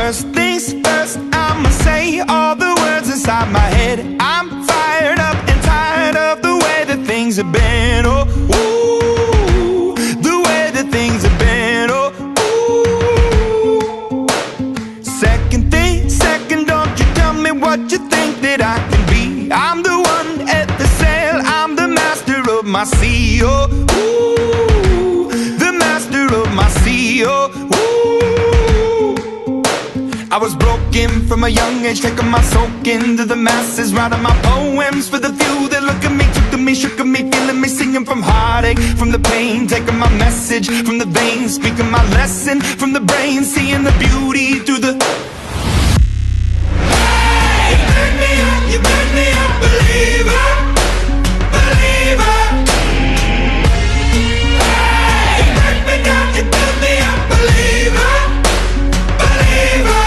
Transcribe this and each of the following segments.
First things first, I'ma say all the words inside my head. I'm fired up and tired of the way that things have been. Oh, ooh, the way that things have been. Oh, ooh. Second, don't you tell me what you think that I can be. I'm the one at the sail, I'm the master of my sea. Oh, ooh, the master of my sea. Oh, ooh. I was broken from a young age, taking my soak into the masses, writing my poems for the few that look at me, took to me, shook at me, feeling me, singing from heartache, from the pain, taking my message from the veins, speaking my lesson from the brain, seeing the beauty through the... Hey, you burn me up, you burn me up, believer, believer. Hey, you burn me down, you burn me up, believer, believer.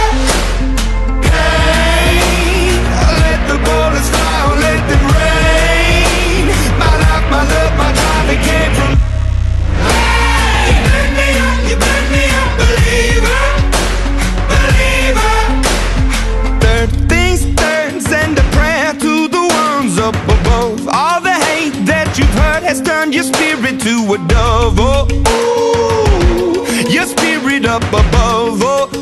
Has turned your spirit to a dove. Oh, ooh, your spirit up above. Oh, ooh.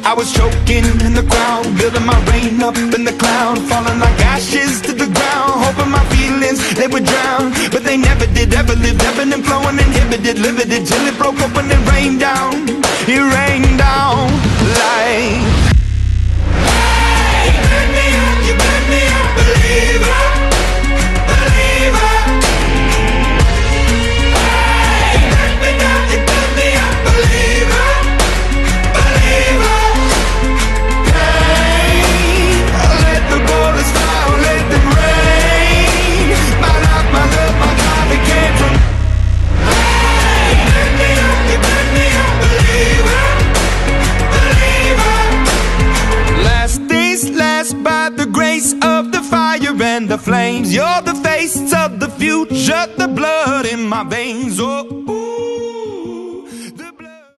I was choking in the crowd, building my rain up in the cloud, falling like ashes to the ground, hoping my feelings they would drown, but they never did. Ever lived, ebbing and flowing, inhibited, limited, till it broke open and rained down. It rained down like... Hey, you burn me up, you burn me up, believer. By the grace of the fire and the flames, you're the face of the future, the blood in my veins. Oh,